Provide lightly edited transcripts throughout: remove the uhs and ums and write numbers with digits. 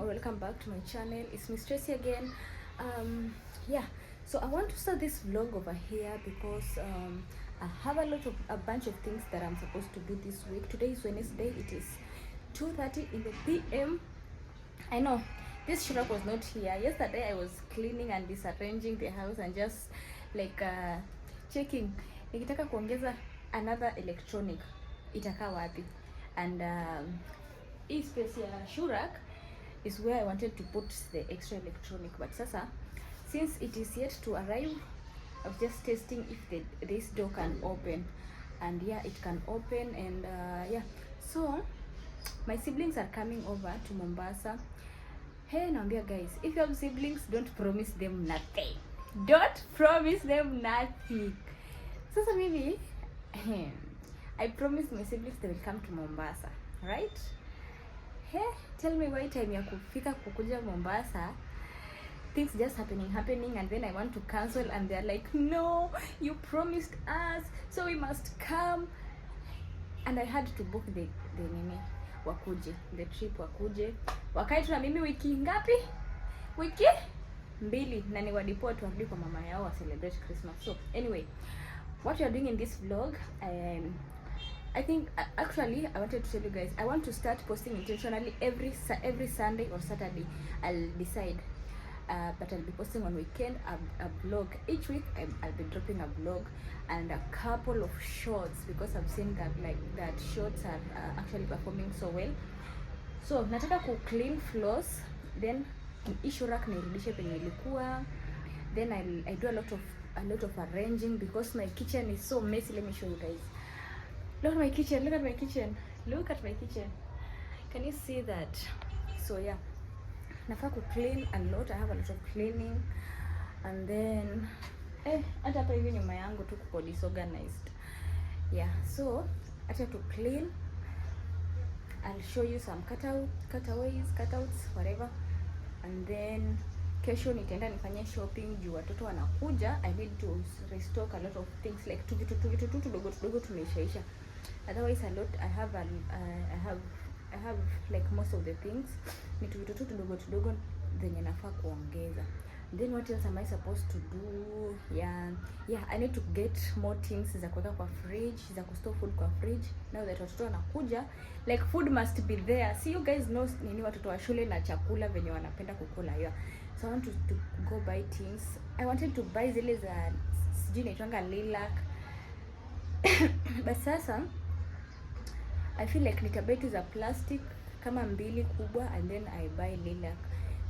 or welcome back to my channel. It's Miss Tracy again. Yeah, so I want to start this vlog over here because I have a bunch of things that I'm supposed to do this week. Today is Wednesday. It is 2:30 in the PM. I know this Shurak was not here. Yesterday I was cleaning and disarranging the house and just like checking nikitaka kuongeza another electronic itakaa wapi, and hii space ya Shurak is where I wanted to put the extra electronic, but sasa since it is yet to arrive, I was just testing if this door can open, and yeah, it can open. And yeah, so my siblings are coming over to Mombasa. Hey, naambia guys, if you have siblings, don't promise them nothing. Don't promise them nothing. Sasa mimi I promised my siblings they will come to Mombasa, right? Hey, tell me why time ya kufika kukuja Mombasa, things just happening, and then I want to cancel and they're like, no, you promised us, so we must come. And I had to book the nini wakuje, the trip wakuje. Wakae tu na mimi wiki ngapi? Wiki 2, na ni wadipot warudi kwa mama yao wa celebrate Christmas. So anyway, what we are doing in this vlog, I think actually I wanted to tell you guys, I want to start posting intentionally every Sunday or Saturday. I'll decide, but I'll be posting on weekend a vlog. Each week I'll be dropping a vlog and a couple of shorts, because I've seen that shorts are actually performing so well. So nataka ku clean floors, then issue rack nirudishe penye ilikuwa, then I do a lot of arranging because my kitchen is so messy. Let me show you guys. Look at my kitchen. Look at my kitchen. Can you see that? So yeah, nafaa ku clean a lot. I have a lot of cleaning, and then hata hapa hivi nyuma yangu tu kuko disorganized. Yeah, so acha to clean. I'll show you some cutouts, whatever, and then kesho nitaenda nifanye shopping juu watoto wanakuja. I need to restock a lot of things, like vitu tudogo tumeishaisha. Otherwise I have like most of the things ni vitu tudogo zenye nafaa kuongeza. Then what else am I supposed to do? Yeah, I need to get more things za kuweka kwa fridge, za kustore food kwa fridge. Now that watoto wanakuja, like food must be there. See, you guys know nini watoto wa shule na chakula venye wanapenda kukula. Yeah, so I want to go buy things. I wanted to buy zile za sijui naitwanga lilac but sasa I feel like nitabuy tu za plastic kama 2 kubwa, and then I buy lilac.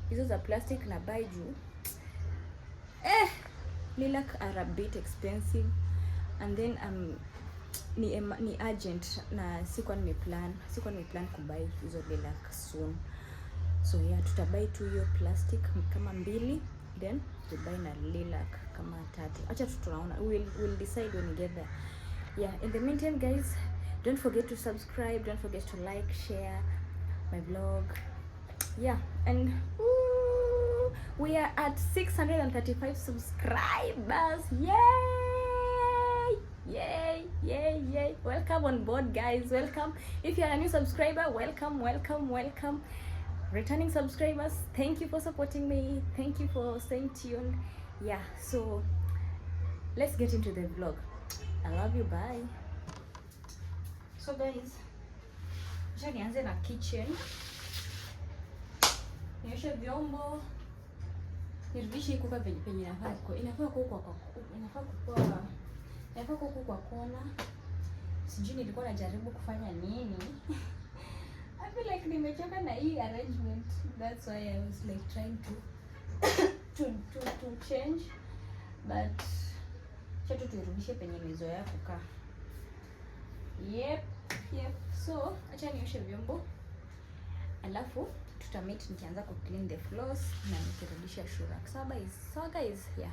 Hizo za plastic na buy juu lilac are a bit expensive, and then ni urgent na sikuwa nimeplan kubuy hizo lilac soon. So yeah, tutabuy tu hiyo plastic kama 2, then we buy na lilac kama 3. Acha tutaona, we'll decide when we get there. Yeah, in the meantime guys, don't forget to subscribe, don't forget to like, share my vlog. Yeah, and we are at 635 subscribers. Yay! Welcome on board guys, welcome. If you are a new subscriber, welcome. Returning subscribers, thank you for supporting me, thank you for staying tuned. Yeah, so let's get into the vlog. I love you, bye. So guys, acha nianze na kitchen. Nioshe vyombo, nirudishe kuka penye inafaa kuku kwa kona. Sijui nilikuwa najaribu kufanya nini. I feel like nimechoka na hii arrangement. That's why I was like trying to change, but chato tuirudishe penye nizoea kukaa. Yep. So acha nioshe vyombo, alafu tutamit nikianza ku clean the floors na nikirudisha Shurak. So guys, yeah.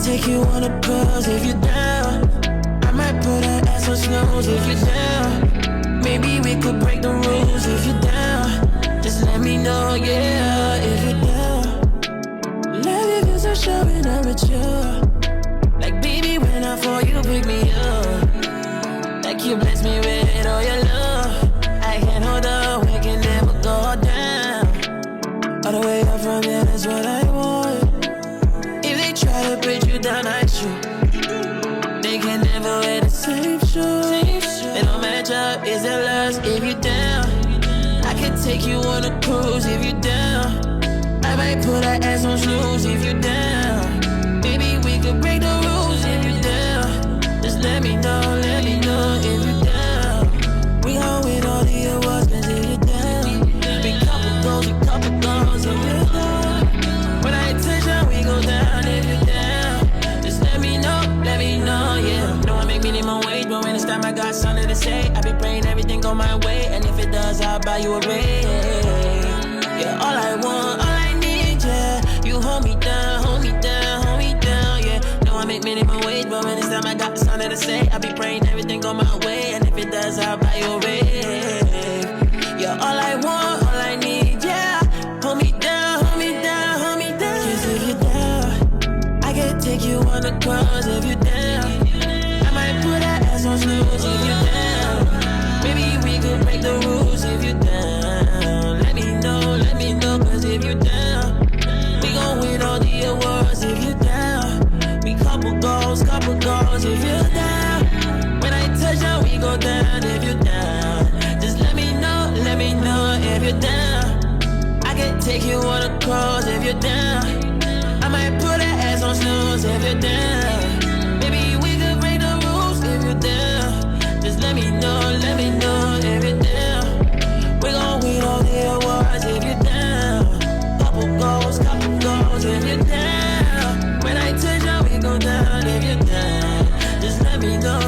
Take you on a cruise if you're down. I might ass on snooze if you're down. Maybe we could break the rules if you're down. Just let me know, yeah, if you're down. Love you cause I'm showing up with you. Like baby, when I fall, you pick me up. Like you bless me with all your love. I can't hold up, we can never go down. All the way up from here, that's what I want. If they try to put you down, I shoot. They can never wear the same shoes. They don't match up, is it lust if you down? I can take you on a cruise if you down. I might put our ass on snooze if you down. Maybe we could break the rules if you down. Just let me know if you down. We gon' win all the awards cause if you down. Big couple goals if you down. When I touch down, we go down if you down. Just let me know, yeah. Know I make minimum wage, but when it's time I got something to say. I be praying everything go my way, and if it does, I'll buy you a ring. Yeah, all I want, all I need, yeah. You hold me down, yeah. Know I make minimum wage, but when it's time I got something to say. I be praying everything go my way, and if it does, I'll buy you a ring. Yeah, all I want, all I need, yeah. Hold me down. Cause if you're down, I can take you on the cross if you're down. I might put that ass on snooze if you're down. Maybe we could break the rules if you're down. Let me know, cause if you're down, we gon' win all the awards if you're down. We couple goals if you're down. When I touch down, we go down if you're down. Just let me know if you're down. I can take you on a cruise if you're down. I might put that ass on snooze if you're down. Maybe we could break the rules if you're down. Just let me know if you're down. We gon' win all the awards if you're down. Couple goals if you're down. When I touch down, we go down if you're down. Just let me know.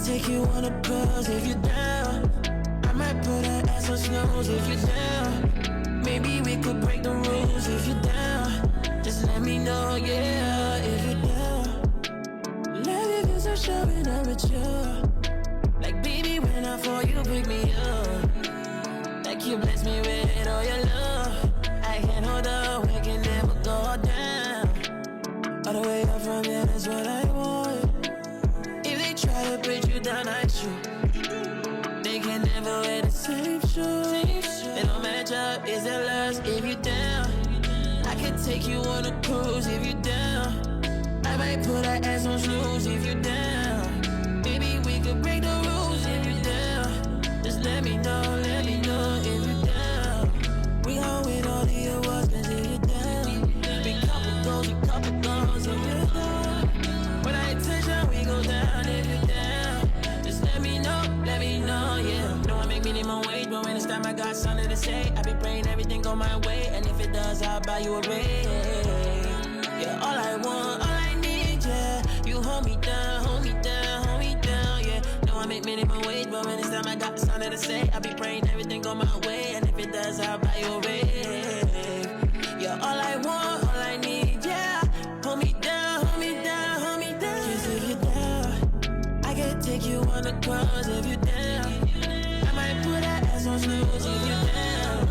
Take you on a cruise if you're down. I might put an ass on snooze if you're down. Maybe we could break the rules if you're down. Just let me know, yeah, if you're down. Love you cause I'm showing up with you. Like baby, when I fall, you pick me up. Like you bless me with all your love. I can't hold up, we can never go down. All the way up from here, that's what I want. Try to put you down, I shoot. They can never wear the same shoes. They don't match up, is it lust if you down? I can take you on a cruise if you down. I might put our ass on snooze if you down. Maybe we could break the rules if you down. Just let me know if you down. We gon' win all the awards cause if you down. Big couple goals if you down. When I touch down, we go down if you down. Just let me know, yeah. Know I make minimum wage, but when it's time I got something to say. I be praying everything go my way, and if it does, I'll buy you a ring. Yeah, all I want, all I need, yeah. You hold me down, yeah. Know I make minimum wage, but when it's time I got something to say. I be praying everything go my way, and if it does, I'll buy you a ring. Yeah, all I want, all I need, yeah. Hold me down. Take you on a cruise if you down. I might put that ass on snooze if you down.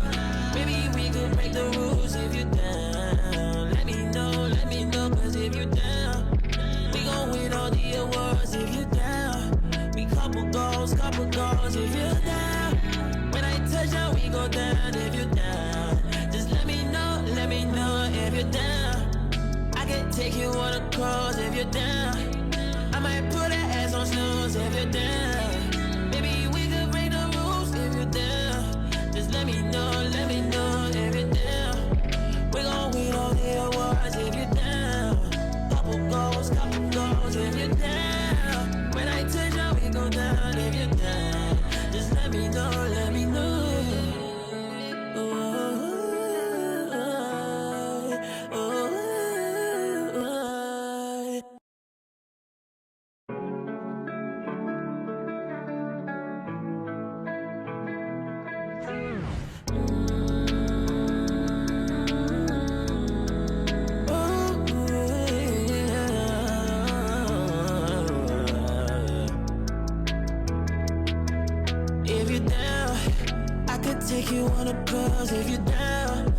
Maybe we could break the rules if you down. Let me know, cause if you down, we gon' win all the awards if you down. We couple goals if you down. When I touch down, we go down if you down. Just let me know if you're down. I can take you on a cruise if you're down. I might put that ass on snooze if you're down. Maybe we could break the rules if you're down. Just let me know if you're down. We gon' win all the awards if you're down. Couple goals if you're down. When I touch down, rules if you're down.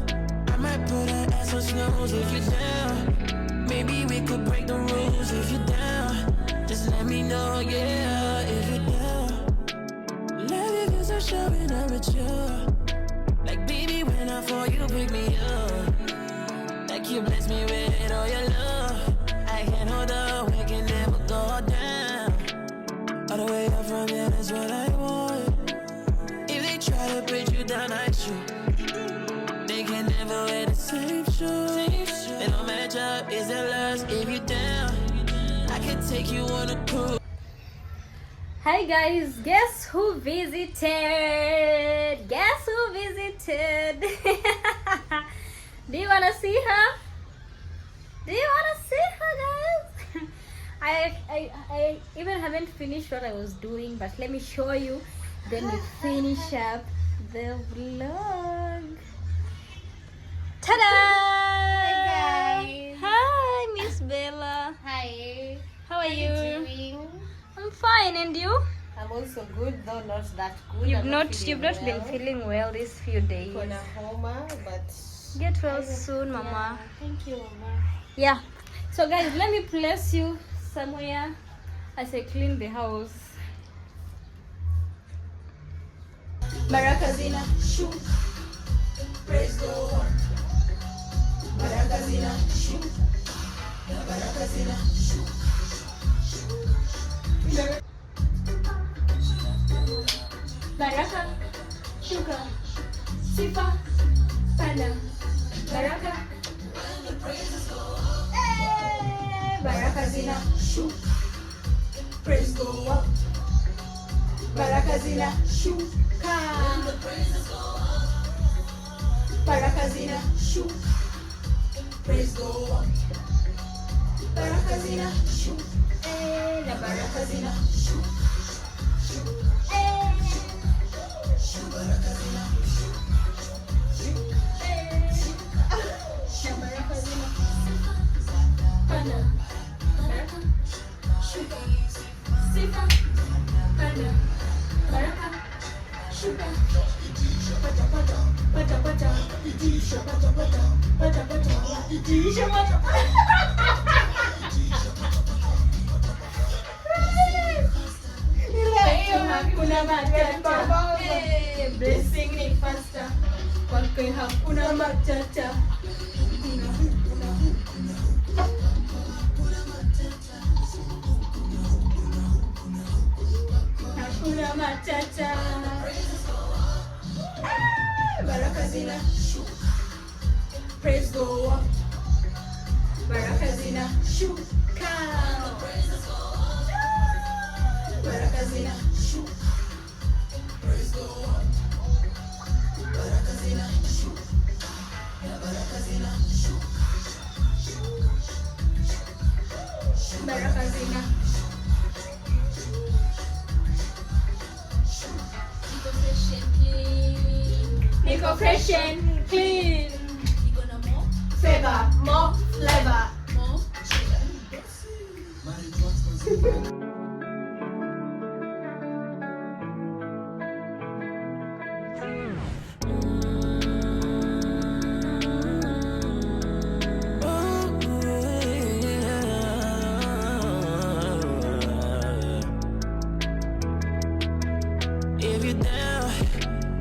I might put her ass on snooze if you're down. Maybe we could break the rules if you're down. Just let me know, yeah, if you're down. Love you cause I'm showing up with you. Like baby, when I fall, you pick me up. Like you bless me with all your love. I can't hold up, we can never go down. All the way up from here, that's what I want. If they try to break you down, I shoot. They can never wear the same shoes. They don't match up, is their loss if you down. I can take you on a cruise. Hi guys, guess who visited? Guess who visited? Do you wanna see her? Do you wanna see her, guys? I even haven't finished what I was doing, but let me show you. Then we finish up the vlog. Ta-da! Hi guys. Hi, Miss Bella. Hi. How are you? Doing? I'm fine, and you? I'm also good, though not that good. You've I'm not feeling been well. feeling well these few days. For the homa, but Get well soon, Mama. thank you, Mama. Yeah. So guys, let me place you somewhere as I clean the house. Barakazina, shoo. Praise God. Barakazina, shoo. Barakazina, shoo. Baraka, shuka, sifa, pana. Baraka. Barakazina, shoo. Praise God. Barakazina, shuka. Barakazina, shoo. Praise God. Barakazina, shoo. La Barakazina, shoo. Barakazina, shoo. La Barakazina. Pana. Baraka. Shuka. Sifa. Pana. Baraka. Shuka. Pata pata. Pata pata. Itisha pata pata. Pata pata. Itisha pata pata. Leo hakuna matata. Blessing ni faster. Kwake hakuna matata. Hakuna matata. Barakazina. Praise God. Barakazina. Shuka. Barakazina. Shuka. Praise God. Barakazina. Shuka. Barakazina. Shuka. Barakazina. Niko fresh and clean. Favor, more flavor. If you're down,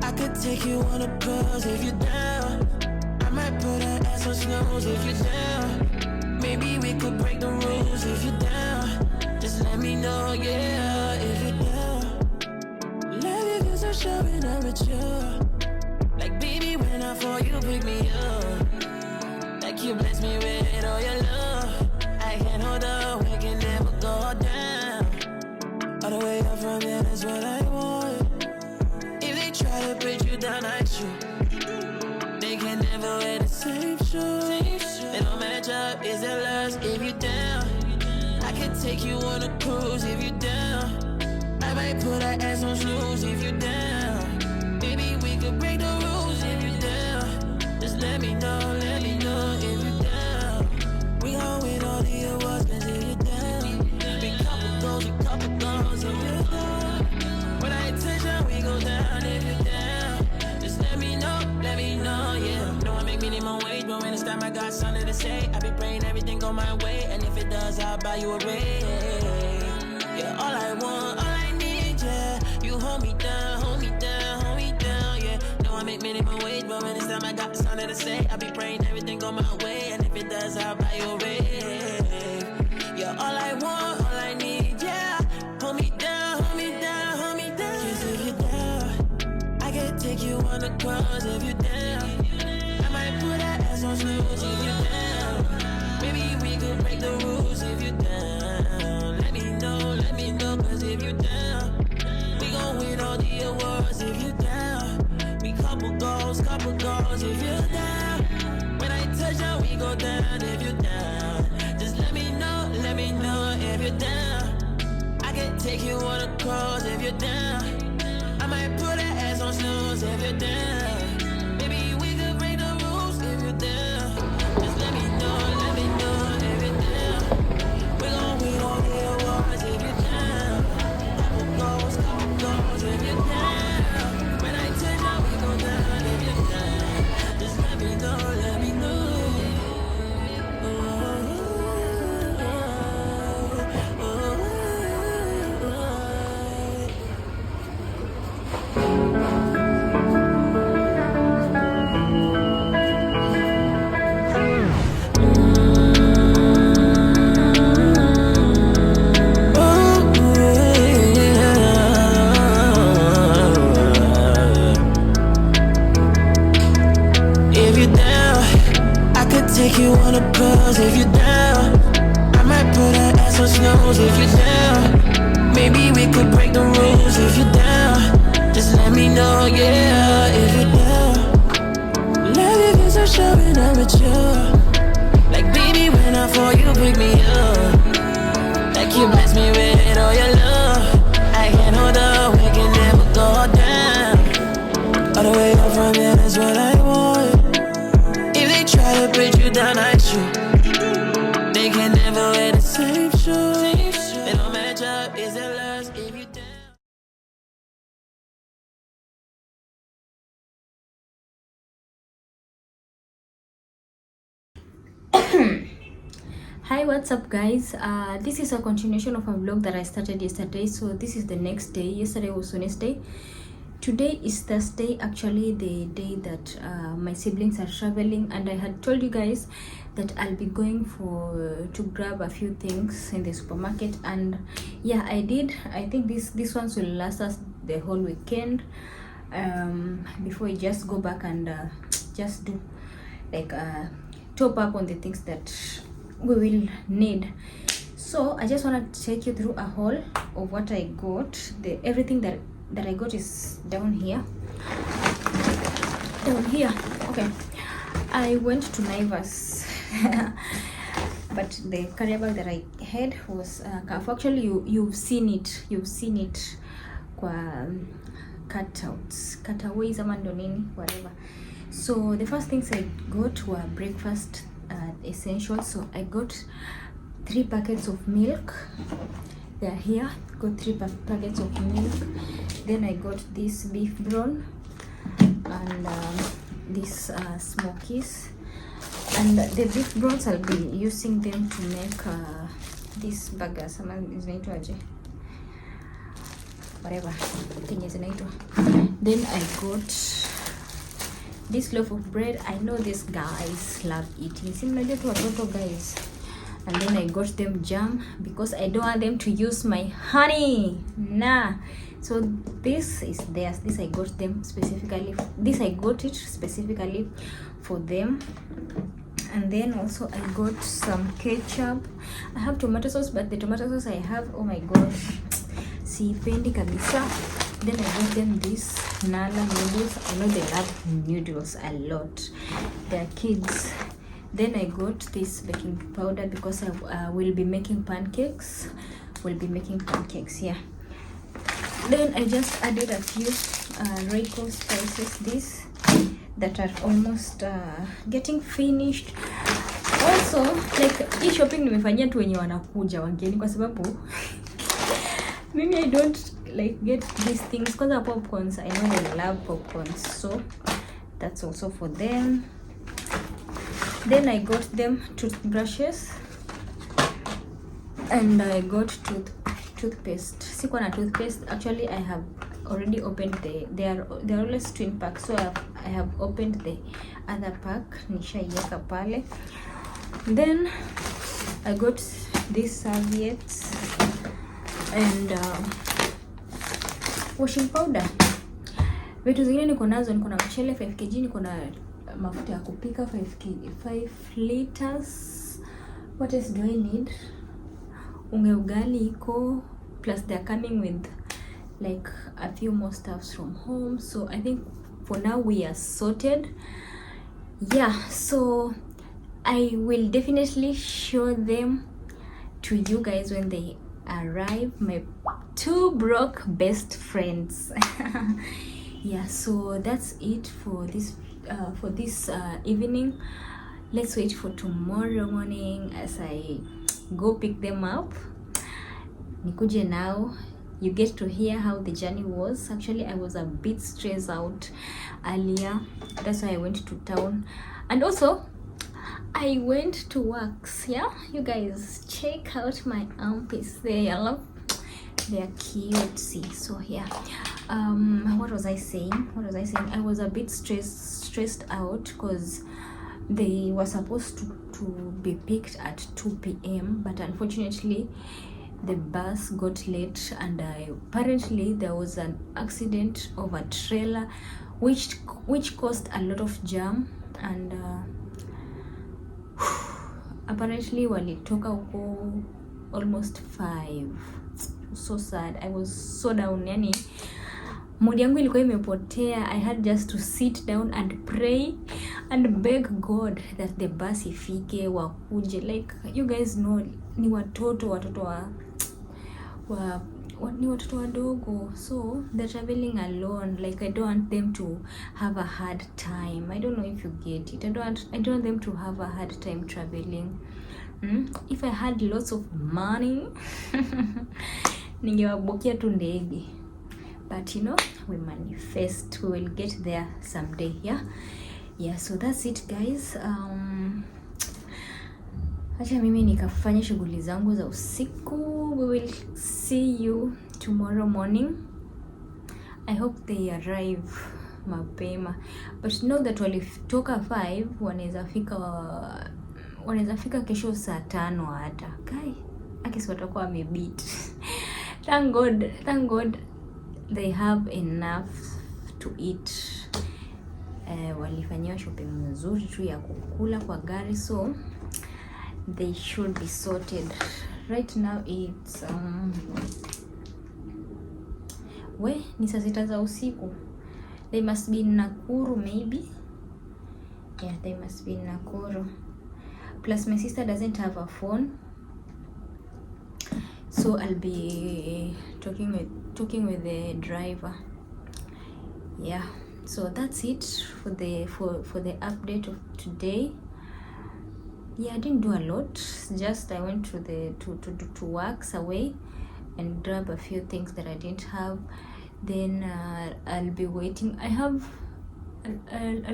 I could take you on a cruise. If you're down, I might put her ass on snooze. If you're down, maybe we could break the rules. If you're down, just let me know, yeah. If you're down, love you cause I'm showing up with you. Like baby, when I fall, you pick me up. Like you bless me with all your love. I can't hold up, we can never go down. All the way up from here, that's what I want. If they try to break you down, I shoot. They can never wear the same shoes. They don't match up, is their loss if you down. I can take you on a cruise if you down. I might put our ass on snooze if you down. Maybe we could break the rules if you down. Just let me know if you down. We gon' win all the awards, cause if you down. Big couple goals if you down. When I attention, we go down if you down. Just let me know. got something to say. I be praying everything go my way, and if it does, I'll buy you a ring. Yeah, all I want, all I need, yeah. You hold me down, hold me down, hold me down, yeah. Know I make minimum wage, but when it's time I got something to say, I be praying everything go my way, and if it does, I'll buy you a ring. Yeah, all I want, all I need, yeah. Hold me down, hold me down, hold me down. 'Cause if you're down, I can take you on the cross if you're down. I might put that ass on snooze if you're down. Maybe we could break the rules if you're down. Let me know, 'cause if you're down, we gon' win all the awards if you're down. We couple goals if you're down. When I touch down, we go down if you're down. Just let me know if you're down. I can take you on a cruise if you're down. I might put that ass on snooze if you're down. Maybe we could break the rules if you're down. Just let me know if you're down. We gon' win all the awards if you're down. Couple goals if you're down. When I touch down, we go down if you're down. Just let me know. If you're down, I could take you on a cruise if you're down. I might put that ass on snooze if you're down. Maybe we could break the rules if you're down. Just let me know, yeah, if you're down. Love you 'cause I'm showing up with you. Like baby, when I fall, you pick me up. Like you bless me with all your love. I can't hold up, we can never go down. All the way up from here, that's what I want. If they try to put you down, I shoot. They can never wear the same shoes. They don't match up, is it lust if you down? Hi, what's up guys? This is a continuation of a vlog that I started yesterday, so this is the next day. Yesterday was Wednesday. Today is Thursday, actually the day that my siblings are traveling, and I had told you guys that I'll be going to grab a few things in the supermarket, and yeah, I did. I think this ones will last us the whole weekend, before we just go back and just do like top up on the things that we will need. So I just want to take you through a haul of what I got. Everything that I got is down here. Okay, I went to Naivas but the carrier bag that I had was actually you've seen it kwa cutaways ama ndo nini, whatever. So the first things I got were breakfast essentials. So I got 3 packets of milk. They're here. Got 3 packets of milk. Then I got this beef brown and these smokies. And the beef browns, I'll be using them to make these burgers. Whatever thing zinaitwa. Then I got this loaf of bread. I know these guys love eating. Similar to watoto guys. And then I got them jam because I don't want them to use my honey. Nah. So this is theirs. This I got them specifically. This I got it specifically for them. And then also I got some ketchup. I have tomato sauce, but the tomato sauce I have, oh my gosh, siipendi kabisa. Then I got them this Nala noodles. I know they love noodles a lot. They're kids. Then I got this baking powder because I will be making pancakes. Yeah. Then I just added a few Reiko spices. This that are almost getting finished. Also, like hii shopping nimefanyia tu wenye wanakuja wageni kwa sababu maybe I don't like get these things because of popcorns. I know they love popcorns, so that's also for them. Then I got them toothbrushes and I got toothpaste. Sikuwa na toothpaste. Actually, I have already opened they're always twin packs, so I have opened the other pack. Nishaiweka pale. Then I got these serviettes and washing powder. Vitu zingine niko nazo, niko na mchele 5 kg, niko na mafuta ya kupika 5 liters. What else do I need? Unga ugali iko, plus they're coming with like a few more stuffs from home, so I think for now we are sorted. Yeah, so I will definitely show them to you guys when they arrive, my 2 broke best friends. Yeah, so that's it for this evening. Let's wait for tomorrow morning as I go pick them up. Nikuje now, you get to hear how the journey was. Actually, I was a bit stressed out earlier, that's why I went to town, and also I went to works. Yeah, you guys check out my armpits, they are cute. See, so yeah, what was I saying? I was a bit stressed out because they were supposed to be picked at 2 p.m. but unfortunately the bus got late, and apparently there was an accident of a trailer which caused a lot of jam, and apparently walitoka huko almost 5. So sad, I was so down, yani mood yangu ilikuwa imepotea. I had just to sit down and pray and beg God that the bus ifike, wakuje. Like you guys know, ni watoto ni watoto wadogo, so they're traveling alone. Like I don't want them to have a hard time. I don't know if you get it. I don't want them to have a hard time traveling. If I had lots of money ningewabokia tu ndege, but you know, we manifest, we will get there someday. Yeah, so that's it guys. Acha mimi nikafanya shughuli zangu za usiku. We will see you tomorrow morning. I hope they arrive mapema, but know that walitoka 5 wanaweza fika kesho saa 5 hata kai akisi watakuwa wamebeat. Thank God they have enough to eat. Walifanyia shopping nzuri tu ya kukula kwa gari, so they should be sorted. Right now it's ni saa 6 za usiku. They must be in Nakuru maybe. Yeah, they must be in Nakuru. Plus my sister doesn't have a phone, so I'll be talking with the driver. Yeah, so that's it for the update of today. Yeah, I didn't do a lot, just I went to works away and grab a few things that I didn't have. Then I'll be waiting. I'll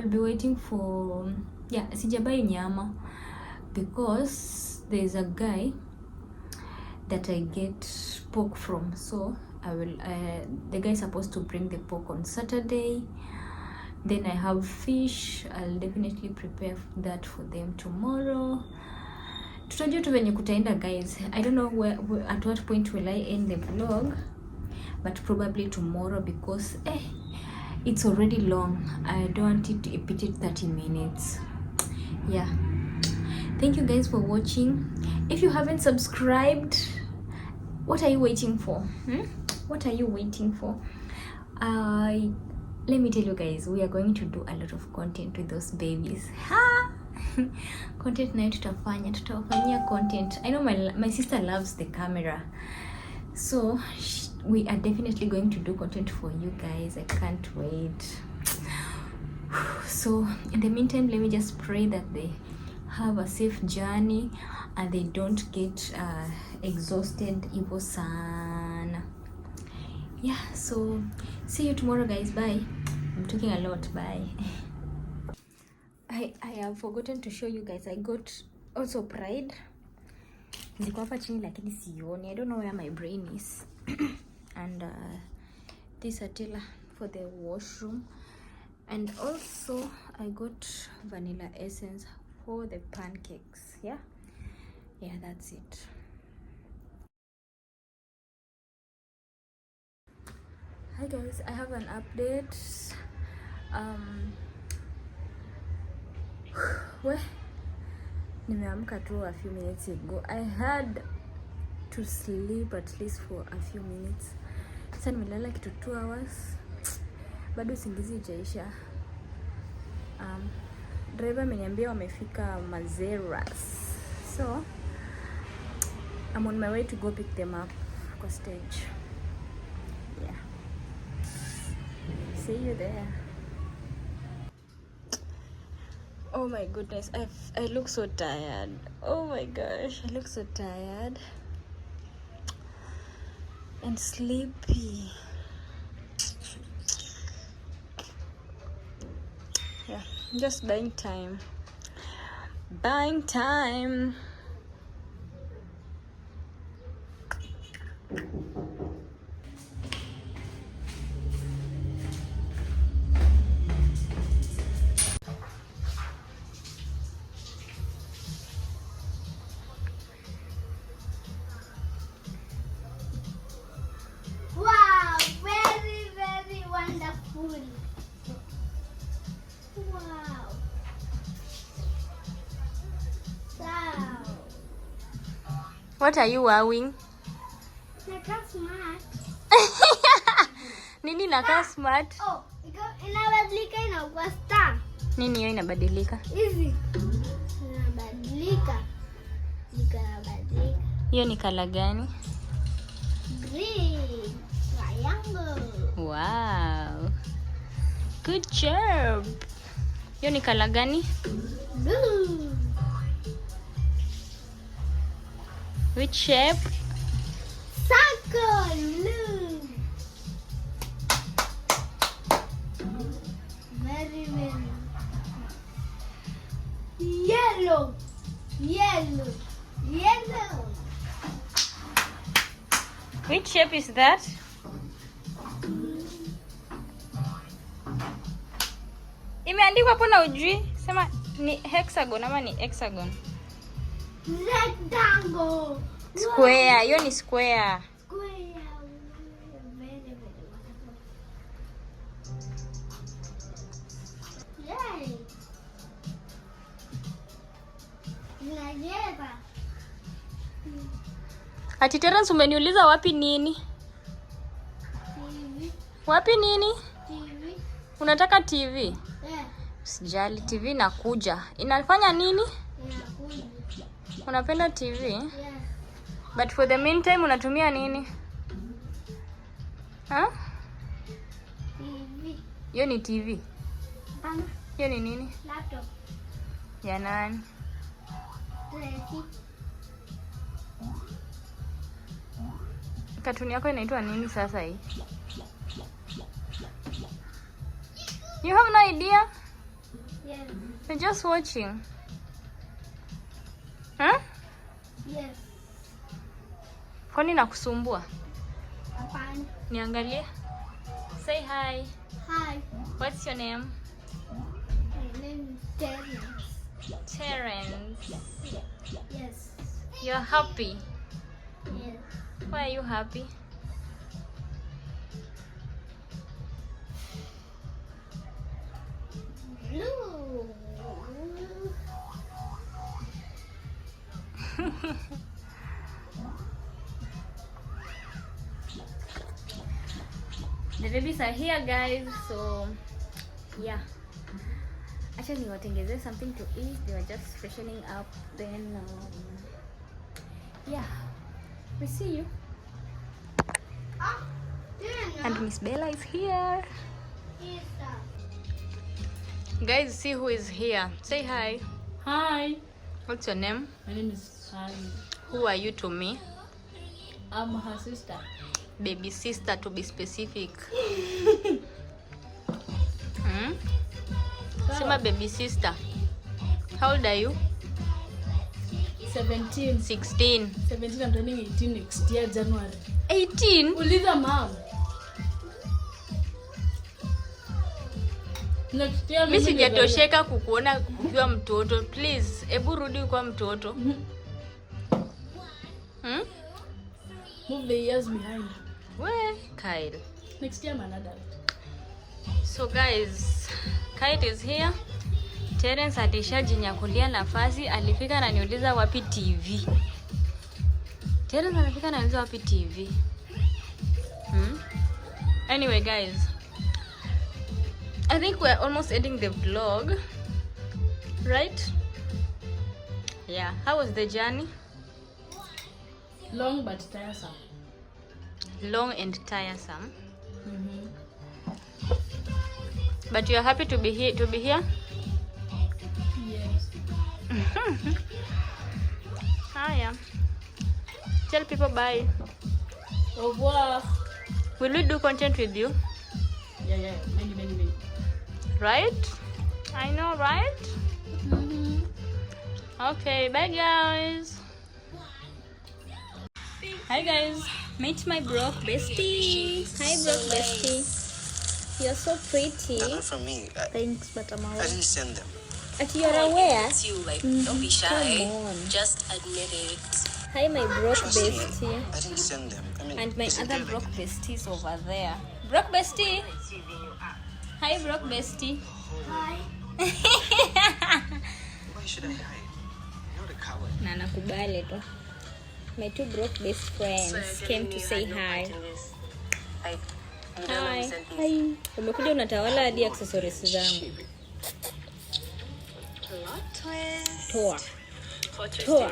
be waiting for, yeah, sijabai nyama because there's a guy that I get pork from, so I will the guy is supposed to bring the pork on Saturday. Then I have fish. I'll definitely prepare that for them tomorrow. Tutajua tu venye kutaenda guys. I don't know at what point will I end the vlog, but probably tomorrow because it's already long. I don't want it to repeat 30 minutes. Yeah, thank you guys for watching. If you haven't subscribed, what are you waiting for? What are you waiting for? Let me tell you guys, we are going to do a lot of content with those babies. Content nayo tutawafanyia content. I know my sister loves the camera, so we are definitely going to do content for you guys. I can't wait. So in the meantime, let me just pray that they have a safe journey and they don't get exhausted hivyo sana. Yeah, so see you tomorrow guys. Bye. I'm talking a lot. Bye. I have forgotten to show you guys. I got also Pride. Ziko hapa chini lakini sioni. I don't know where my brain is. And this Attila for the washroom. And also I got vanilla essence for the pancakes. Yeah, that's it. Hi guys, I have an update. Well, nimeamka tu a few minutes ago. I had to sleep at least for a few minutes. Sasa nimelala kitu 2 hours. Bado usingizi ijaisha. Driver ameniambia wamefika Mazeras. So I'm on my way to go pick them up kwa stage. Yeah. See you there. Oh my goodness, I look so tired. Oh my gosh, I look so tired and sleepy. Yeah, just buying time. Wow, very, very wonderful. Wow. Wow. What are you wearing? Nakaa smart. Nini nakaa smart? Oh, inabadilika inakuwa star. Nini hiyo inabadilika? Hizi. Inabadilika. Inabadilika. Hiyo ni kala gani? Green. Triangle. Wow. Good job. Hiyo ni kala gani? Blue. Which shape? Circle. Blue. Very, very. Yellow. Yellow. Yellow. Which shape is that? Imeandikwa hapo na ujui. Sema ni hexagon ama ni hexagon? Rectangle. Square. Hiyo ni square. Square. Very, very wonderful. Yay. Zinajeba. Ati Terence umeniuliza wapi nini? TV. Wapi nini? TV. Unataka TV? Yeah. Sijali, TV inakuja. Inafanya nini? Inakuja. Unapenda TV? Yeah. But for the meantime unatumia nini? Ha? TV. Hiyo ni TV. Pana. Hiyo ni nini? Laptop. Ya nani? Tracy. Katuni yako inaitwa nini sasa hii? You have no idea? Yes. You're just watching. Huh? Yes. Kwani nakusumbua? Hapana. Niangalie. Say hi. Hi. What's your name? My name is Terence. Terence. Yes. You're happy. Yes. Why are you happy? Blue. The babies are here, guys. So yeah, actually niwatengezee something to eat. They were just freshening up. Then yeah, we see you. And Miss Bella is here. Guys, see who is here. Say hi. Hi, What's your name? my name is Hani. Who are you to me? I'm her sister. Baby sister, to be specific. Hmm? Sema baby sister. How old are you? 17. 16. 17, I'm turning 18 next year, January. 18? Uliza mom. Next year Mimi sijatosheka kukuona ukiwa mtoto. Please, hebu rudi ukiwa mtoto. Move the years behind. Where? Kyle. Next year I'm an adult. So guys, Kyle is here. Terence alishajinyakua nafasi, alifika na niuliza wapi TV. Terence alifika na niuliza wapi TV. Anyway guys, I think we're almost ending the vlog, right? Yeah, how was the journey? Long but tiresome. Long and tiresome. But you are happy to be here? Yes. Hiya. Tell people bye. Au revoir. Will we do content with you? Yeah. Many. Right? I know, right? Okay, bye guys. Hi guys. Meet my Brock bestie. Hi Brock bestie. You're so pretty. They're not from me. Thanks, but I'm I aware. didn't send them. You're aware? It's you, like, don't be shy. Come on. Just admit it. Hi my Brock Trust me, bestie. I didn't send them. I mean, And my isn't other there, Brock like, besties over there. Brock bestie. Hi Brock bestie. Hi. why should I hide? You're not a coward. Na nakubali tu. My two Brock best friends came to say hi. Like, you don't Hi. understand things. Hi. Umekuja unatawala hadi accessories zangu. Toa. Toa.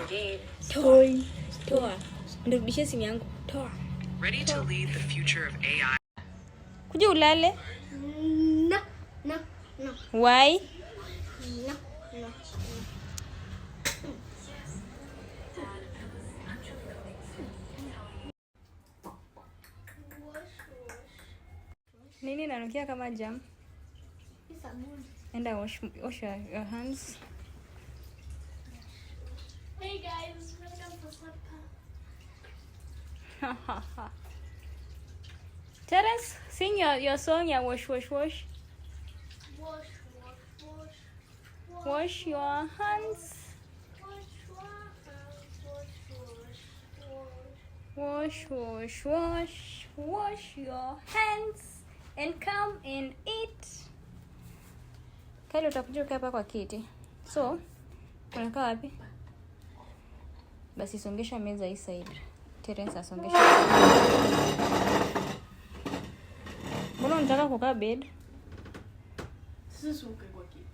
Toa. Toa. Nirudishie simu yangu. Toa. Ready to lead the future of AI. Kuja ulale. No. Why? No. Nini nanukia kama jam? It's a good. Enda wash your hands. Hey guys, welcome to supper. Terence, sing your song, ya wash. Wash. Wash your hands. Wash your hands and come and eat. Kale utakuja ukaa hapa kwa kiti. So, unakaa wapi? Basi songesha meza hii side. Terence asongesha. Mbona unataka kukaa bed? Sisi uke kwa kiti.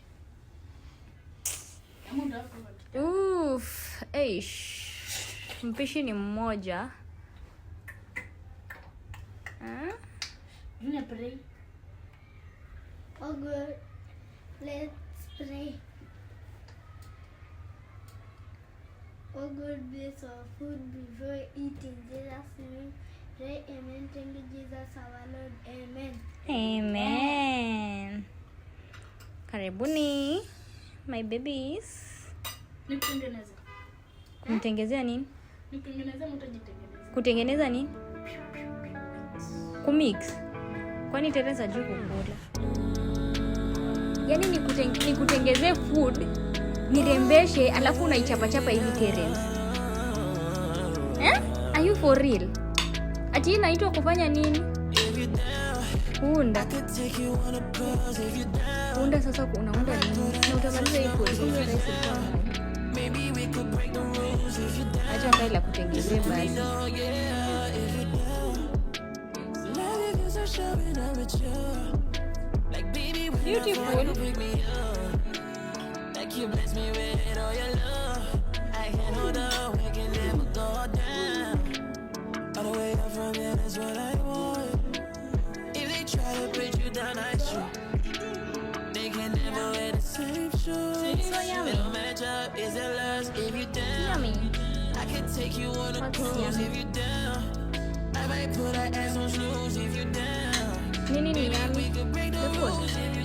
Kama unataka kwa kiti. Uff, eish. Mpishi ni mmoja. Junior pray. Oh good. Let's pray. Oh good, bless our food before eating. Jesus' name, pray. Amen. Thank you, Jesus, our Lord. Amen. Amen. Karibuni, my babies. Nikutengeneze. Kumtengezea nini? Nikutengeneze mtajitengeneza. Kutengeneza nini? Kumix. Kwani Teresa juu kukula? Yaani nikutengezee food, nirembeshe alafu unaichapa hivi Teresa. Are you for real? Ati inaitwa kufanya nini? Kuunda. Kuunda sasa unaunda nini? Na utamaliza hii food. Kumbe rahisi sana. Acha kaila kutengezea basi. Beautiful. Like you bless me with all your love. I can't hold up, I can never go down. All the way up from here, that's what I want. If they try to put you down, I shoot. They can never wear the same shoes. So yummy. They don't match up, is it lust if you down? Yummy. I can take you on a What's cruise yummy? if you down. I might put our ass on snooze if you down. Nini ni yummy? We could break the The food. rules if you